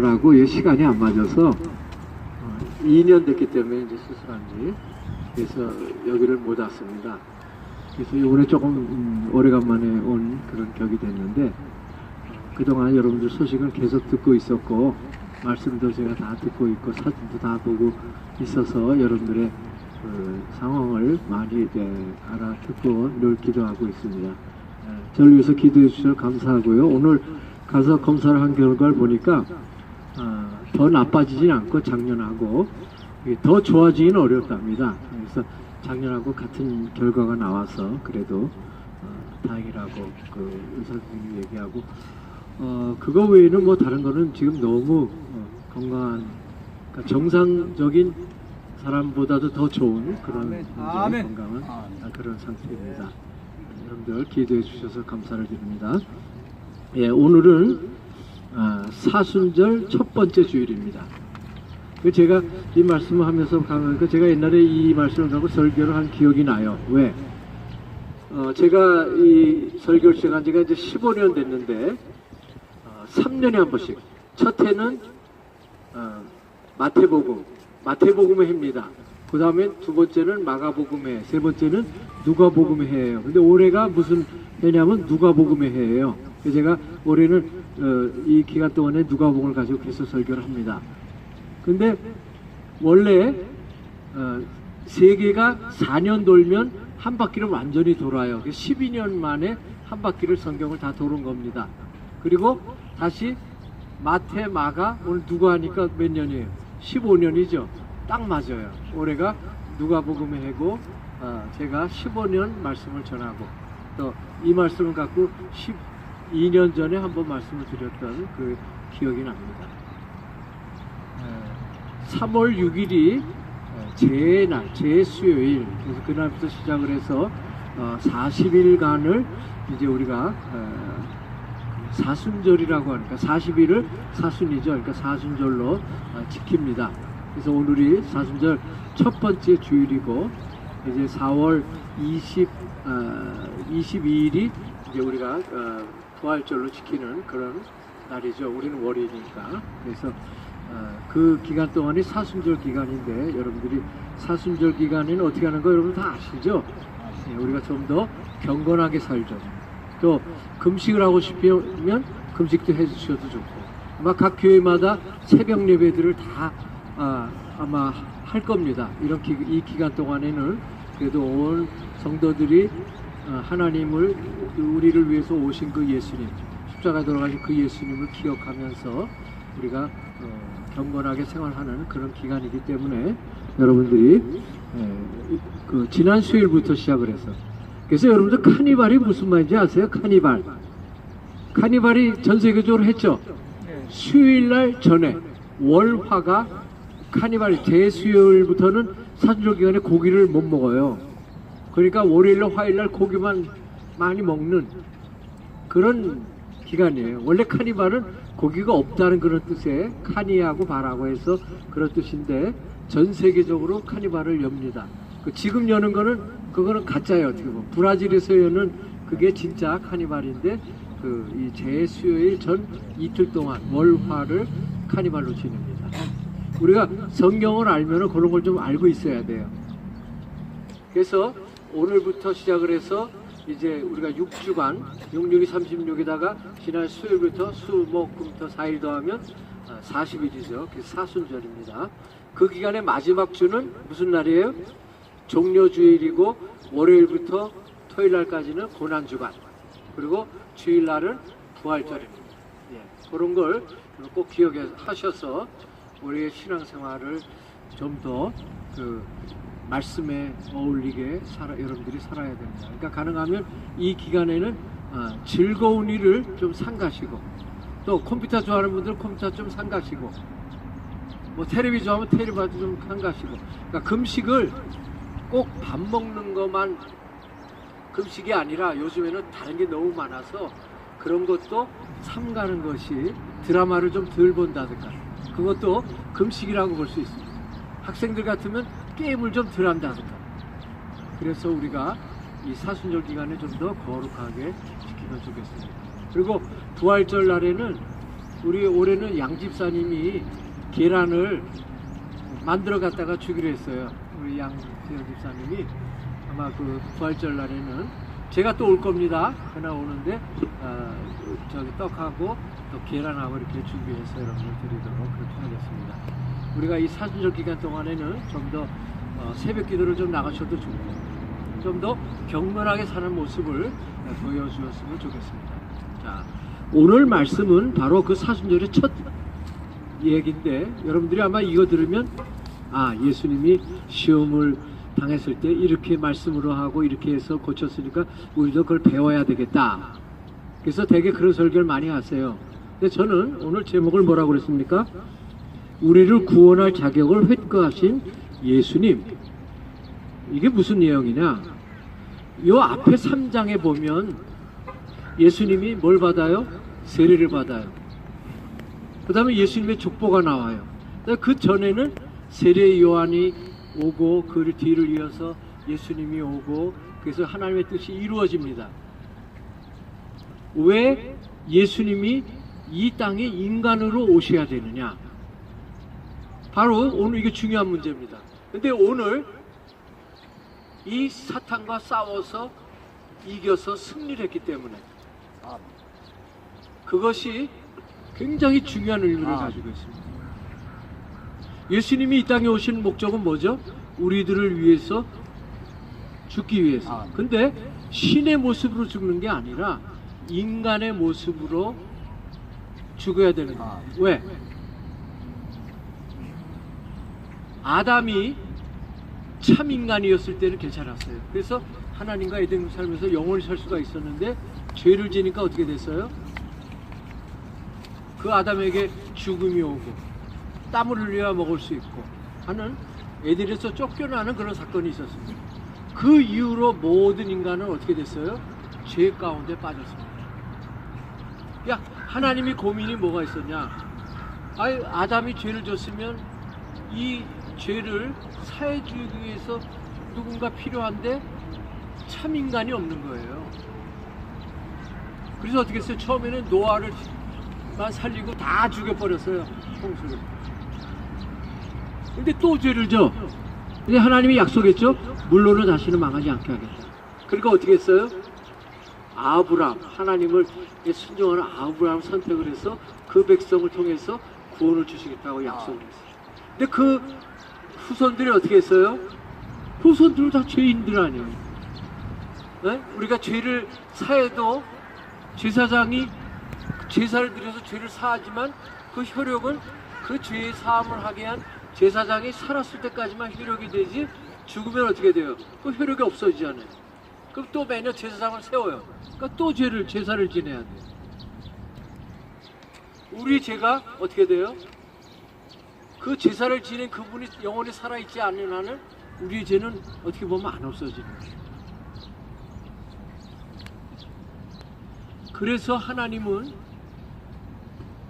수술하고 시간이 안 맞아서 2년 됐기 때문에 이제 수술한 지 그래서 여기를 못 왔습니다. 그래서 이번에 조금 오래간만에 온 그런 격이 됐는데 그동안 여러분들 소식을 계속 듣고 있었고 말씀도 제가 다 듣고 있고 사진도 다 보고 있어서 여러분들의 그 상황을 많이 알아듣고 늘 기도하고 있습니다. 저를 위해서 기도해 주셔서 감사하고요. 오늘 가서 검사를 한 결과를 보니까 더 나빠지진 않고 작년하고 더 좋아지기는 어렵답니다. 그래서 작년하고 같은 결과가 나와서 그래도 다행이라고 그 의사 선생님이 얘기하고 그거 외에는 뭐 다른 거는 지금 너무 건강한 그러니까 정상적인 사람보다도 더 좋은 그런 건강한 그런 상태입니다. 여러분들 기도해 주셔서 감사를 드립니다. 예, 오늘은 사순절 첫 번째 주일입니다. 제가 이 말씀을 하면서 가면 제가 옛날에 이 말씀을 하고 설교를 한 기억이 나요. 왜? 제가 이 설교를 시작한 지가 이제 15년 됐는데 3년에 한 번씩 첫 해는 마태복음의 해입니다. 그 다음에 두 번째는 마가복음의 해, 세 번째는 누가복음의 해예요. 근데 올해가 무슨 해냐면 누가복음의 해예요. 그래서 제가 올해는 이 기간 동안에 누가복음을 가지고 계속 설교를 합니다. 근데 원래 세계가 4년 돌면 한 바퀴를 완전히 돌아요. 12년 만에 한 바퀴를 성경을 다 도는 겁니다. 그리고 다시 마태, 마가, 오늘 누가 하니까 몇 년이에요? 15년이죠. 딱 맞아요. 올해가 누가복음의 해고 제가 15년 말씀을 전하고 또 이 말씀을 갖고 12년 전에 한번 말씀을 드렸던 그 기억이 납니다. 3월 6일이 제날, 제수요일. 그래서 그날부터 시작을 해서 40일간을 이제 우리가 사순절이라고 하니까 40일을 사순이죠. 그러니까 사순절로 지킵니다. 그래서 오늘이 사순절 첫 번째 주일이고 이제 4월 22일이 이제 우리가 부활절로 지키는 그런 날이죠. 우리는 월요일이니까. 그래서 그 기간 동안이 사순절 기간인데 여러분들이 사순절 기간에는 어떻게 하는 거 여러분 다 아시죠? 네, 우리가 좀 더 경건하게 살죠. 또 금식을 하고 싶으면 금식도 해주셔도 좋고 아마 각 교회마다 새벽 예배들을 다 아마 할 겁니다. 이런 이 기간 동안에는 그래도 온 성도들이 하나님을 우리를 위해서 오신 그 예수님 십자가에 돌아가신 그 예수님을 기억하면서 우리가 경건하게 생활하는 그런 기간이기 때문에 여러분들이 그 지난 수요일부터 시작을 해서 그래서 여러분들 카니발이 무슨 말인지 아세요? 카니발이 전 세계적으로 했죠. 수요일날 전에 월화가 카니발이 대수요일부터는 사순절 기간에 고기를 못 먹어요. 그러니까 월요일날 화요일날 고기만 많이 먹는 그런 기간이에요. 원래 카니발은 고기가 없다는 그런 뜻에 카니하고 발하고 해서 그런 뜻인데 전 세계적으로 카니발을 엽니다. 지금 여는 거는 그거는 가짜예요. 어떻게 보면 브라질에서 여는 그게 진짜 카니발인데 이 제수요일 전 이틀 동안 월화를 카니발로 지냅니다. 우리가 성경을 알면은 그런 걸 좀 알고 있어야 돼요. 그래서 오늘부터 시작을 해서 이제 우리가 6주간 66이 36에다가 지난 수요일부터 수목금토 4일 더하면 40일이죠. 그래서 사순절입니다. 그 기간의 마지막 주는 무슨 날이에요? 종려주일이고 월요일부터 토요일날까지는 고난주간 그리고 주일날은 부활절입니다. 예, 그런 걸 꼭 기억하셔서 우리의 신앙생활을 좀 더 그 말씀에 어울리게 여러분들이 살아야 됩니다. 그러니까 가능하면 이 기간에는 즐거운 일을 좀 삼가시고 또 컴퓨터 좋아하는 분들은 컴퓨터 좀 삼가시고 뭐 텔레비 좋아하면 텔레비도 좀 삼가시고 그러니까 금식을 꼭 밥 먹는 것만 금식이 아니라 요즘에는 다른 게 너무 많아서 그런 것도 삼가는 것이 드라마를 좀 덜 본다든가 그것도 금식이라고 볼 수 있습니다. 학생들 같으면 게임을 좀 덜 한다든가 그래서 우리가 이 사순절 기간에 좀 더 거룩하게 지키면 좋겠습니다. 그리고 부활절 날에는 우리 올해는 양 집사님이 계란을 만들어 갖다가 주기로 했어요. 우리 양 집사님이 아마 그 부활절 날에는 제가 또 올 겁니다. 그날 오는데 저기 떡하고 또 계란하고 이렇게 준비해서 여러분을 드리도록 그렇게 하겠습니다. 우리가 이 사순절 기간 동안에는 좀 더 새벽 기도를 좀 나가셔도 좋고 좀 더 격렬하게 사는 모습을 보여주었으면 좋겠습니다. 자, 오늘 말씀은 바로 그 사순절의 첫 얘기인데 여러분들이 아마 이거 들으면 예수님이 시험을 당했을 때 이렇게 말씀으로 하고 이렇게 해서 고쳤으니까 우리도 그걸 배워야 되겠다. 그래서 되게 그런 설교를 많이 하세요. 근데 저는 오늘 제목을 뭐라고 그랬습니까? 우리를 구원할 자격을 획득하신 예수님. 이게 무슨 내용이냐? 요 앞에 3장에 보면 예수님이 뭘 받아요? 세례를 받아요. 그 다음에 예수님의 족보가 나와요. 그 전에는 세례 요한이 오고 그 뒤를 이어서 예수님이 오고 그래서 하나님의 뜻이 이루어집니다. 왜 예수님이 이 땅에 인간으로 오셔야 되느냐? 바로 오늘 이게 중요한 문제입니다. 근데 오늘 이 사탄과 싸워서 이겨서 승리를 했기 때문에 그것이 굉장히 중요한 의미를 가지고 있습니다. 예수님이 이 땅에 오신 목적은 뭐죠? 우리들을 위해서 죽기 위해서. 근데 신의 모습으로 죽는 게 아니라 인간의 모습으로 죽어야 되는 거예요. 왜? 아담이 참 인간이었을 때는 괜찮았어요. 그래서 하나님과 에덴 살면서 영원히 살 수가 있었는데 죄를 지니까 어떻게 됐어요? 그 아담에게 죽음이 오고 땀을 흘려야 먹을 수 있고 하는 에덴에서 쫓겨나는 그런 사건이 있었습니다. 그 이후로 모든 인간은 어떻게 됐어요? 죄 가운데 빠졌습니다. 야, 하나님이 고민이 뭐가 있었냐? 아담이 죄를 졌으면 이 죄를 사해주기 위해서 누군가 필요한데 참 인간이 없는 거예요. 그래서 어떻게 했어요? 처음에는 노아를 살리고 다 죽여버렸어요. 홍수를. 근데 또 죄를 져. 근데 하나님이 약속했죠? 물로는 다시는 망하지 않게 하겠다. 그러니까 어떻게 했어요? 아브람, 하나님을 순종하는 아브람 선택을 해서 그 백성을 통해서 구원을 주시겠다고 약속을 했어요. 근데 그 후손들이 어떻게 했어요? 후손들은 다 죄인들 아니에요. 네? 우리가 죄를 사해도 제사장이 제사를 드려서 죄를 사하지만 그 효력은 그 죄의 사함을 하게 한 제사장이 살았을 때까지만 효력이 되지 죽으면 어떻게 돼요? 그 효력이 없어지잖아요. 그럼 또 매년 제사장을 세워요. 그러니까 또 제사를 지내야 돼요. 우리 죄가 어떻게 돼요? 그 제사를 지낸 그분이 영원히 살아있지 않는 한은 우리의 죄는 어떻게 보면 안 없어지는 거예요. 그래서 하나님은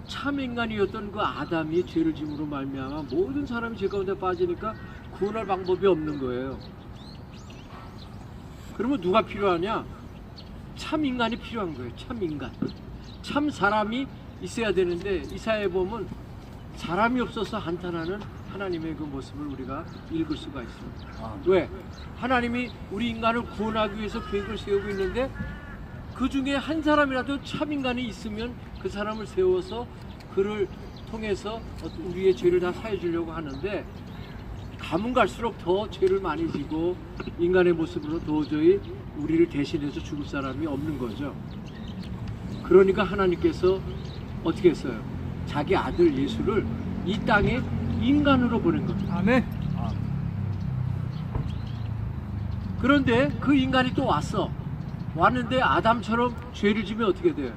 참 인간이었던 그 아담이 죄를 짐으로 말미암아 모든 사람이 죄 가운데 빠지니까 구원할 방법이 없는 거예요. 그러면 누가 필요하냐? 참 인간이 필요한 거예요. 참 인간. 참 사람이 있어야 되는데 이사야에 보면 사람이 없어서 한탄하는 하나님의 그 모습을 우리가 읽을 수가 있습니다. 왜? 하나님이 우리 인간을 구원하기 위해서 계획을 세우고 있는데 그 중에 한 사람이라도 참 인간이 있으면 그 사람을 세워서 그를 통해서 우리의 죄를 다 사해 주려고 하는데 가면 갈수록 더 죄를 많이 지고 인간의 모습으로 도저히 우리를 대신해서 죽을 사람이 없는 거죠. 그러니까 하나님께서 어떻게 했어요? 자기 아들 예수를 이 땅에 인간으로 보낸 겁니다. 아멘. 그런데 그 인간이 또 왔는데 아담처럼 죄를 지면 어떻게 돼요?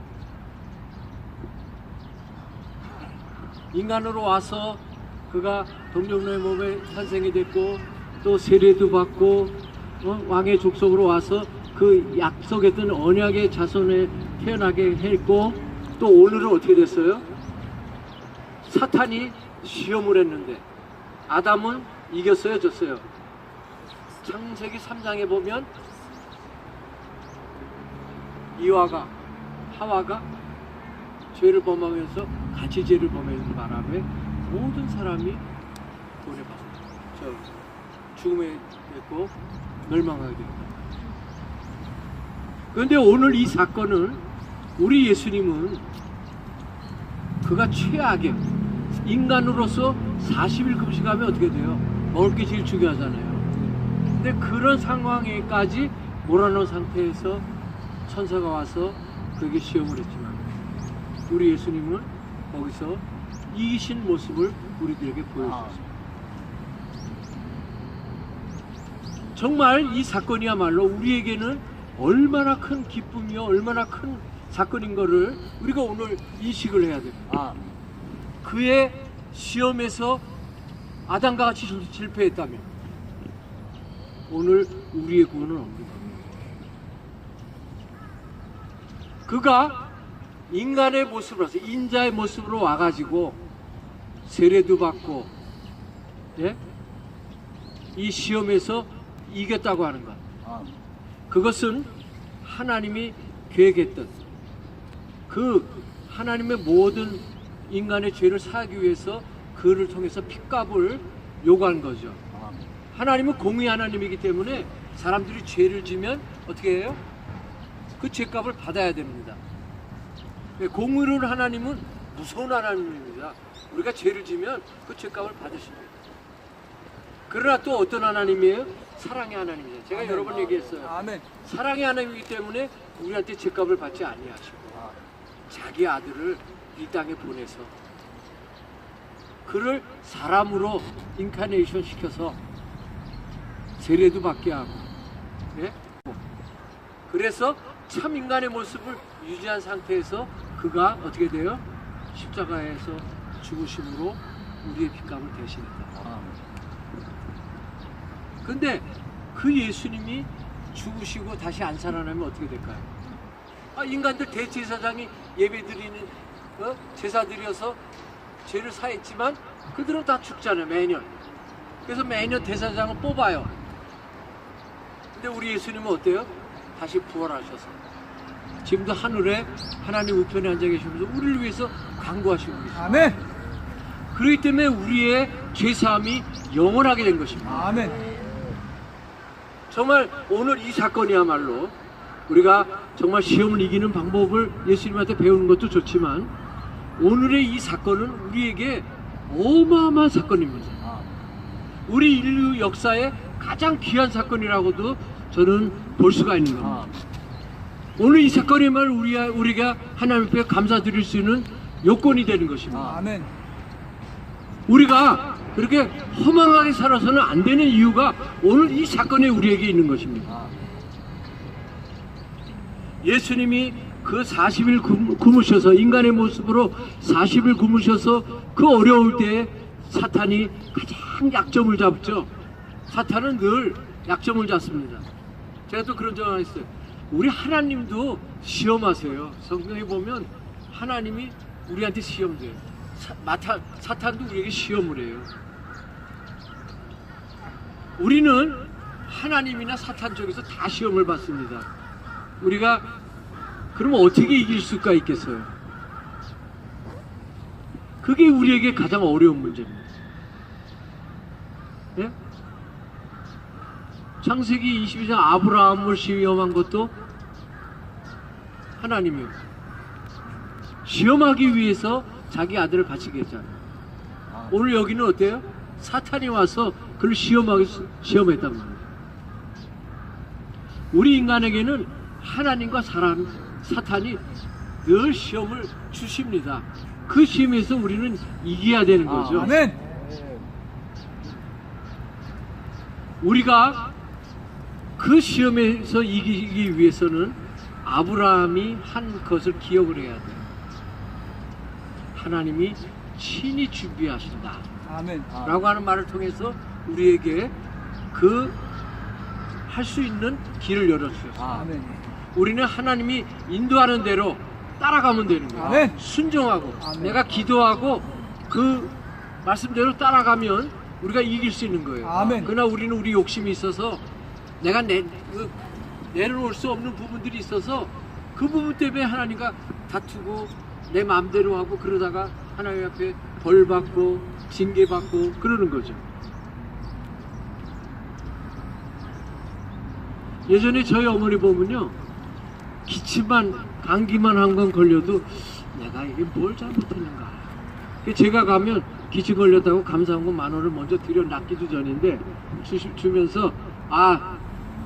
인간으로 와서 그가 동정노의 몸에 탄생이 됐고 또 세례도 받고 왕의 족속으로 와서 그 약속했던 언약의 자손에 태어나게 했고 또 오늘은 어떻게 됐어요? 사탄이 시험을 했는데 아담은 이겼어요, 졌어요? 창세기 3장에 보면 하와가 죄를 범하면서 같이 죄를 범하는 바람에 모든 사람이 죽음에 됐고 멸망하게 됩니다. 그런데 오늘 이 사건은 우리 예수님은 그가 최악의 인간으로서 40일 금식하면 어떻게 돼요? 먹을 게 제일 중요하잖아요. 근데 그런 상황에까지 몰아넣은 상태에서 천사가 와서 그에게 시험을 했지만 우리 예수님은 거기서 이기신 모습을 우리들에게 보여주셨습니다. 정말 이 사건이야말로 우리에게는 얼마나 큰 기쁨이요 얼마나 큰 사건인 것을 우리가 오늘 인식을 해야 됩니다. 그의 시험에서 아담과 같이 실패했다면 오늘 우리의 구원은 없는 겁니다. 그가 인간의 모습으로서 인자의 모습으로 와가지고 세례도 받고 이 시험에서 이겼다고 하는 것, 그것은 하나님이 계획했던 그 하나님의 모든 인간의 죄를 사하기 위해서 그를 통해서 핏값을 요구한 거죠. 하나님은 공의 하나님이기 때문에 사람들이 죄를 지면 어떻게 해요? 그 죄값을 받아야 됩니다. 공의로운 하나님은 무서운 하나님입니다. 우리가 죄를 지면 그 죄값을 받으십니다. 그러나 또 어떤 하나님이에요? 사랑의 하나님이죠. 제가 여러 번 얘기했어요. 아멘. 사랑의 하나님이기 때문에 우리한테 죄값을 받지 아니하시고 자기 아들을 이 땅에 보내서 그를 사람으로 인카네이션 시켜서 세례도 받게 하고 그래서 참 인간의 모습을 유지한 상태에서 그가 어떻게 돼요? 십자가에서 죽으심으로 우리의 핏값을 대신했다. 근데 그 예수님이 죽으시고 다시 안 살아나면 어떻게 될까요? 인간들 대제사장이 예배드리는 제사 드려서 죄를 사했지만 그들은 다 죽잖아요, 매년. 그래서 매년 대사장을 뽑아요. 근데 우리 예수님은 어때요? 다시 부활하셔서 지금도 하늘에 하나님 우편에 앉아 계시면서 우리를 위해서 간구하시고 계십니다. 아멘. 그렇기 때문에 우리의 죄사함이 영원하게 된 것입니다. 아멘. 정말 오늘 이 사건이야말로 우리가 정말 시험을 이기는 방법을 예수님한테 배우는 것도 좋지만 오늘의 이 사건은 우리에게 어마어마한 사건입니다. 우리 인류 역사의 가장 귀한 사건이라고도 저는 볼 수가 있는 겁니다. 오늘 이 사건이야말로 우리가 하나님 앞에 감사드릴 수 있는 요건이 되는 것입니다. 아멘. 우리가 그렇게 허망하게 살아서는 안 되는 이유가 오늘 이 사건에 우리에게 있는 것입니다. 예수님이 그 40일 굶으셔서 인간의 모습으로 40일 굶으셔서 그 어려울 때에 사탄이 가장 약점을 잡죠. 사탄은 늘 약점을 잡습니다. 제가 또 그런 적이 있어요. 우리 하나님도 시험하세요. 성경에 보면 하나님이 우리한테 시험돼요. 사탄도 우리에게 시험을 해요. 우리는 하나님이나 사탄 쪽에서 다 시험을 받습니다. 우리가 그러면 어떻게 이길 수가 있겠어요? 그게 우리에게 가장 어려운 문제입니다. 예? 창세기 22장 아브라함을 시험한 것도 하나님이요. 시험하기 위해서 자기 아들을 바치게 했잖아요. 오늘 여기는 어때요? 사탄이 와서 그를 시험했단 말이에요. 우리 인간에게는 하나님과 사탄이 늘 시험을 주십니다. 그 시험에서 우리는 이겨야 되는 거죠. 아멘. 우리가 그 시험에서 이기기 위해서는 아브라함이 한 것을 기억을 해야 돼요. 하나님이 친히 준비하신다. 아멘. 라고 하는 말을 통해서 우리에게 그 할 수 있는 길을 열어주셨어요. 아멘. 우리는 하나님이 인도하는 대로 따라가면 되는 거예요. 아멘. 순종하고 아멘. 내가 기도하고 그 말씀대로 따라가면 우리가 이길 수 있는 거예요. 아멘. 그러나 우리는 우리 욕심이 있어서 내가 내려놓을 수 없는 부분들이 있어서 그 부분 때문에 하나님과 다투고 내 마음대로 하고 그러다가 하나님 앞에 벌 받고 징계 받고 그러는 거죠. 예전에 저희 어머니 보면요, 기침만 감기만 한 건 걸려도 내가 이게 뭘 잘못했는가. 제가 가면 기침 걸렸다고 감사한 거 10,000원을 먼저 들여 놨기도 전인데 주면서 아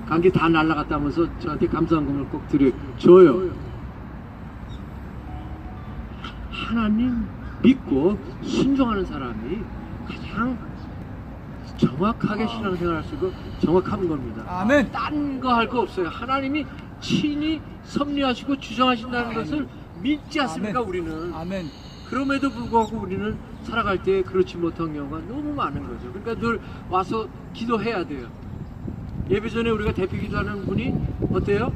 감기 다 날라갔다면서 저한테 감사한 것을 꼭 드려줘요. 하나님 믿고 순종하는 사람이 가장 정확하게 신앙생활 할 수 있고 정확한 겁니다. 아멘. 딴 거 할 거 없어요. 하나님이 친히 섭리하시고 주장하신다는 것을 믿지 않습니까? 아멘. 우리는. 아멘. 그럼에도 불구하고 우리는 살아갈 때 그렇지 못한 경우가 너무 많은 거죠. 그러니까 늘 와서 기도해야 돼요. 예배 전에 우리가 대표 기도하는 분이 어때요?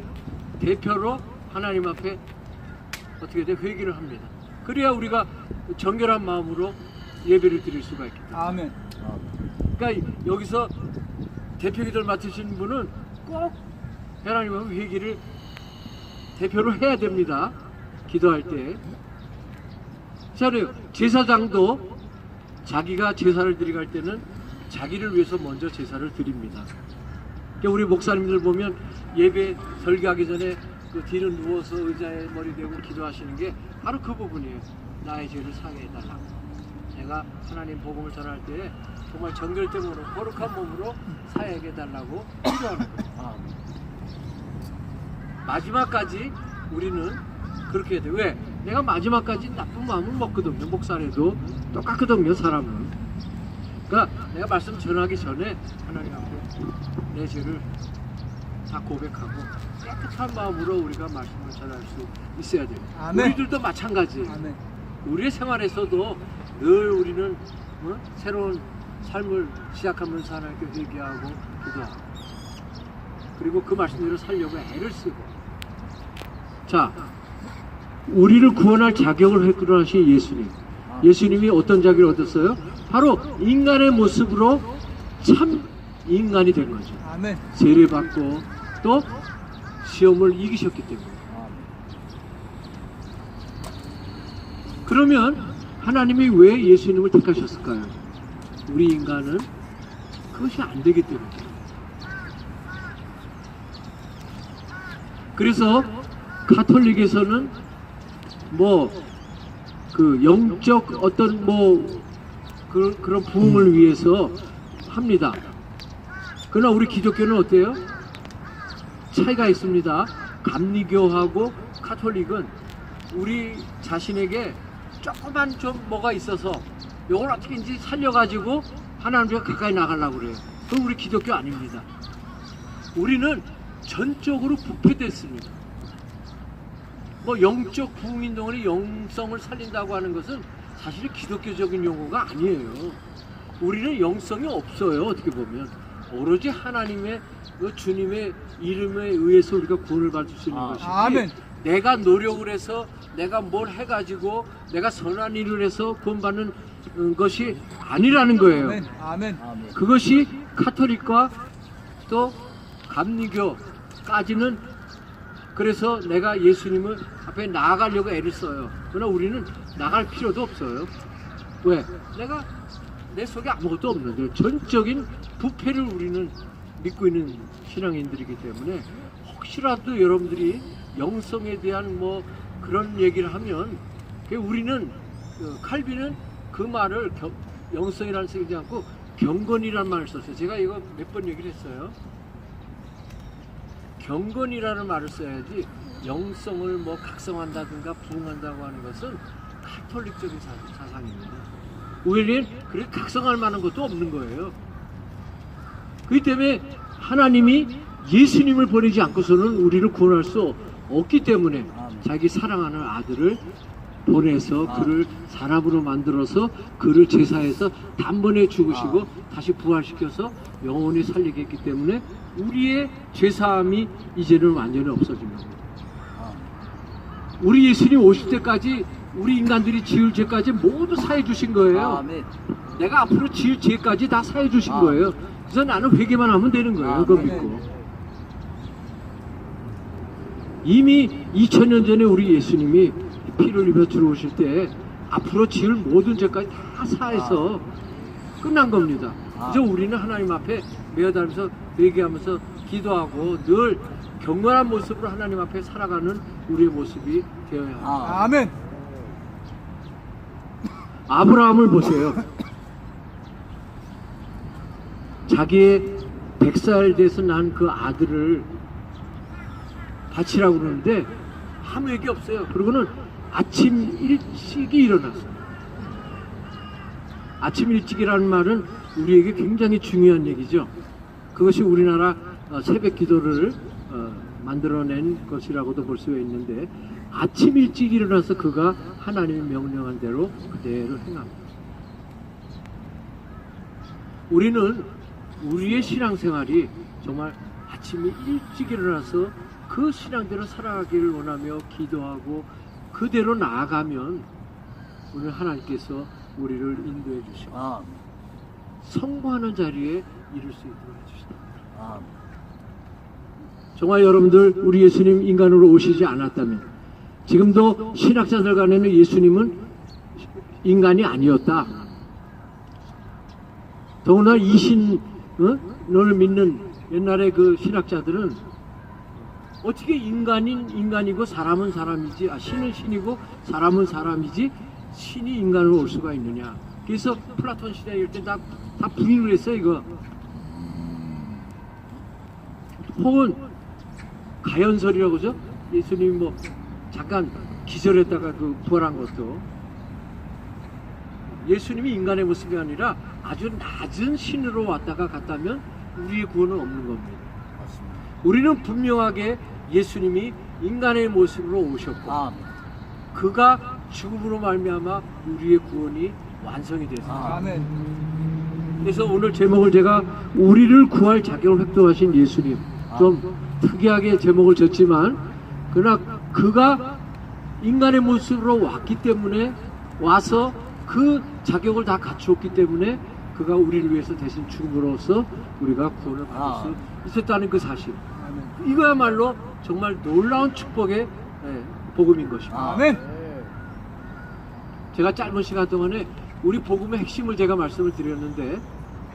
대표로 하나님 앞에 어떻게 돼? 회개를 합니다. 그래야 우리가 정결한 마음으로 예배를 드릴 수가 있기 때문에. 아멘. 그러니까 여기서 대표 기도를 맡으신 분은 꼭 하나님 앞에 회개를 대표로 해야 됩니다. 기도할 때. 자, 제사장도 자기가 제사를 드리갈 때는 자기를 위해서 먼저 제사를 드립니다. 그러니까 우리 목사님들 보면 예배 설교하기 전에 그 뒤로 누워서 의자에 머리 대고 기도하시는 게 바로 그 부분이에요. 나의 죄를 사하게 해달라고. 내가 하나님 복음을 전할 때 정말 정결됨으로 거룩한 몸으로 사하게 해달라고 기도하는 거예요. 마지막까지 우리는 그렇게 해야 돼요. 왜? 내가 마지막까지 나쁜 마음을 먹거든요. 목사래도 똑같거든요, 사람은. 그러니까 내가 말씀 전하기 전에 하나님 앞에 내 죄를 다 고백하고 깨끗한 마음으로 우리가 말씀을 전할 수 있어야 돼요. 아멘. 우리들도 마찬가지예요. 아멘. 우리의 생활에서도 늘 우리는 새로운 삶을 시작하면서 하나님께 회개하고 기도하고 그리고 그 말씀대로 살려고 애를 쓰고. 자, 우리를 구원할 자격을 획득하신 예수님. 예수님이 어떤 자격을 얻었어요? 바로 인간의 모습으로 참 인간이 된 거죠. 아멘. 세례받고 또 시험을 이기셨기 때문에. 그러면 하나님이 왜 예수님을 택하셨을까요? 우리 인간은 그것이 안 되기 때문에. 그래서 가톨릭에서는 그 영적 어떤 그런 부흥을 위해서 합니다. 그러나 우리 기독교는 어때요? 차이가 있습니다. 감리교하고 가톨릭은 우리 자신에게 조그만 좀 뭐가 있어서 이걸 어떻게든지 살려가지고 하나님과 가까이 나가려고 그래요. 그건 우리 기독교 아닙니다. 우리는 전적으로 부패됐습니다. 영적 부흥운동의 영성을 살린다고 하는 것은 사실 기독교적인 용어가 아니에요. 우리는 영성이 없어요. 어떻게 보면 오로지 하나님의 주님의 이름에 의해서 우리가 구원을 받을 수 있는 것이지. 아멘. 내가 노력을 해서 내가 뭘 해가지고 내가 선한 일을 해서 구원받는 것이 아니라는 거예요. 아멘. 아멘. 그것이 카톨릭과 또 감리교까지는 그래서 내가 예수님을 앞에 나아가려고 애를 써요. 그러나 우리는 나갈 필요도 없어요. 왜? 내가 내 속에 아무것도 없는데 전적인 부패를 우리는 믿고 있는 신앙인들이기 때문에 혹시라도 여러분들이 영성에 대한 그런 얘기를 하면 우리는 칼빈은 그 말을 영성이라는 쓰지 않고 경건이라는 말을 썼어요. 제가 이거 몇 번 얘기를 했어요. 경건이라는 말을 써야지 영성을 각성한다든가 부흥한다고 하는 것은 가톨릭적인 사상입니다. 우리는 그래 각성할 만한 것도 없는 거예요. 그렇기 때문에 하나님이 예수님을 보내지 않고서는 우리를 구원할 수 없기 때문에 자기 사랑하는 아들을 보내서 그를 사람으로 만들어서 그를 제사해서 단번에 죽으시고 다시 부활시켜서 영원히 살리게 했기 때문에 우리의 죄사함이 이제는 완전히 없어진 겁니다. 우리 예수님 오실 때까지 우리 인간들이 지을 죄까지 모두 사해 주신 거예요. 내가 앞으로 지을 죄까지 다 사해 주신 거예요. 그래서 나는 회개만 하면 되는 거예요. 그거 믿고. 이미 2000년 전에 우리 예수님이 피를 입혀 들어오실 때 앞으로 지을 모든 죄까지 다 사해서 끝난 겁니다. 이제 우리는 하나님 앞에 매어다니면서 회개하면서 기도하고 늘 경건한 모습으로 하나님 앞에 살아가는 우리의 모습이 되어야 합니다. 아멘. 아브라함을 보세요. 자기의 100살 돼서 난 그 아들을 바치라고 그러는데 아무 얘기 없어요. 그러고는 아침 일찍이 일어났어요. 아침 일찍이라는 말은 우리에게 굉장히 중요한 얘기죠. 그것이 우리나라 새벽 기도를 만들어낸 것이라고도 볼 수 있는데, 아침 일찍 일어나서 그가 하나님이 명령한 대로 그대로 행합니다. 우리는 우리의 신앙생활이 정말 아침에 일찍 일어나서 그 신앙대로 살아가기를 원하며 기도하고 그대로 나아가면 오늘 하나님께서 우리를 인도해 주시고 성공하는 자리에 이룰 수 있도록 해주시다. 정말 여러분들, 우리 예수님 인간으로 오시지 않았다면, 지금도 신학자들 간에는 예수님은 인간이 아니었다. 더구나 이신을 믿는 옛날에 그 신학자들은 어떻게 인간인 인간이고 사람은 사람이지, 신은 신이고 사람은 사람이지 신이 인간으로 올 수가 있느냐. 그래서 플라톤 시대 이럴 때 다 부인을 했어요, 이거. 혹은 가연설이라고 그러죠. 예수님이 뭐 잠깐 기절했다가 그 부활한 것도 예수님이 인간의 모습이 아니라 아주 낮은 신으로 왔다가 갔다면 우리의 구원은 없는 겁니다. 우리는 분명하게 예수님이 인간의 모습으로 오셨고 그가 죽음으로 말미암아 우리의 구원이 완성이 됐습니다. 그래서 오늘 제목을 제가 우리를 구할 자격을 획득하신 예수님, 좀 특이하게 제목을 졌지만 그러나 그가 인간의 모습으로 왔기 때문에, 와서 그 자격을 다 갖추었기 때문에 그가 우리를 위해서 대신 죽음으로써 우리가 구원을 받을 수 있었다는 그 사실, 이거야말로 정말 놀라운 축복의 복음인 것입니다. 아멘. 제가 짧은 시간 동안에 우리 복음의 핵심을 제가 말씀을 드렸는데,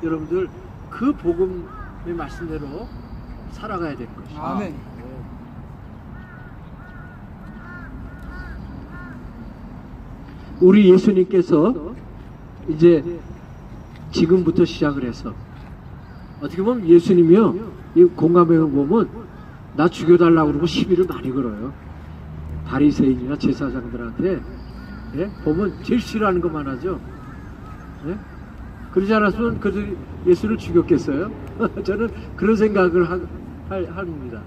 여러분들 그 복음의 말씀대로 살아가야 될 것입니다. 아멘. 우리 예수님께서 이제 지금부터 시작을 해서, 어떻게 보면 예수님이요, 이 공감해 보면 나 죽여달라고 그러고 시비를 많이 걸어요. 바리새인이나 제사장들한테. 보면 제일 싫어하는 것만 하죠. 그러지 않았으면 그들이 예수를 죽였겠어요? 저는 그런 생각을 합니다.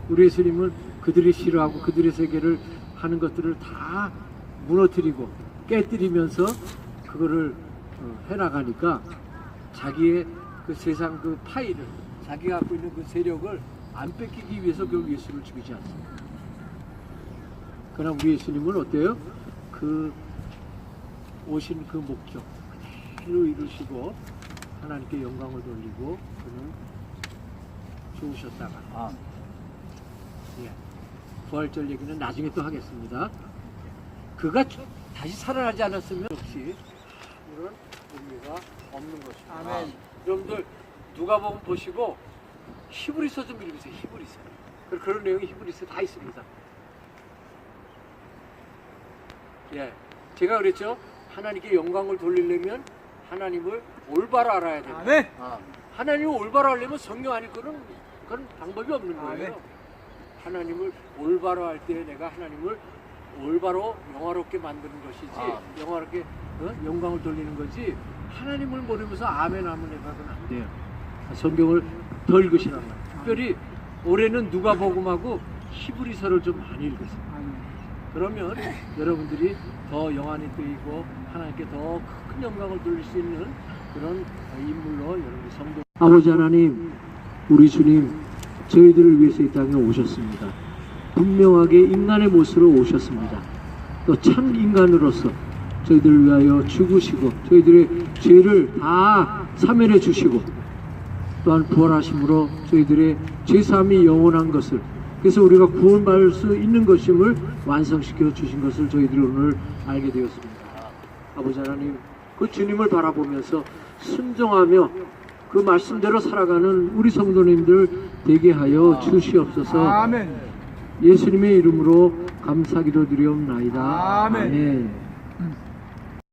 우리 예수님은 그들이 싫어하고 그들의 세계를 하는 것들을 다 무너뜨리고 깨뜨리면서 그거를 해나가니까 자기의 그 세상 그 파일을, 자기가 갖고 있는 그 세력을 안 뺏기기 위해서 결국 예수를 죽이지 않습니다. 그러나 우리 예수님은 어때요? 그 오신 그 목적 그대로 이루시고 하나님께 영광을 돌리고 그는 죽으셨다가 부활절 얘기는 나중에 또 하겠습니다. 그가 다시 살아나지 않았으면 역시 이런 의미가 없는 것입니다. 아멘. 여러분들 누가복음 보시고 히브리서 좀 읽으세요. 히브리서. 그런 내용이 히브리서에 다 있습니다. 제가 그랬죠. 하나님께 영광을 돌리려면 하나님을 올바로 알아야 됩니다. 아멘. 하나님을 올바로 하려면 성령 아닐 거는 그런 방법이 없는 거예요. 아멘. 하나님을 올바로 할 때 내가 하나님을 올바로 영화롭게 만드는 것이지, 영화롭게 영광을 돌리는 거지, 하나님을 모르면서 아멘 아멘 해봐서는 안 돼요. 성경을 더 읽으시란 말이에요. 특별히 올해는 누가복음하고 히브리서를 좀 많이 읽으세요. 그러면 여러분들이 더 영안이 뜨이고 하나님께 더 큰 영광을 돌릴 수 있는 그런 인물로 여러분 성도. 아버지 하나님, 우리 주님 저희들을 위해서 이 땅에 오셨습니다. 분명하게 인간의 모습으로 오셨습니다. 또 참 인간으로서 저희들을 위하여 죽으시고 저희들의 죄를 다 사면해 주시고, 또한 부활하심으로 저희들의 죄사함이 영원한 것을 그래서 우리가 구원받을 수 있는 것임을 완성시켜 주신 것을 저희들이 오늘 알게 되었습니다. 아버지 하나님, 그 주님을 바라보면서 순종하며 그 말씀대로 살아가는 우리 성도님들 되게 하여 주시옵소서. 아멘. 예수님의 이름으로 감사기도 드리옵나이다. 아멘. 아멘.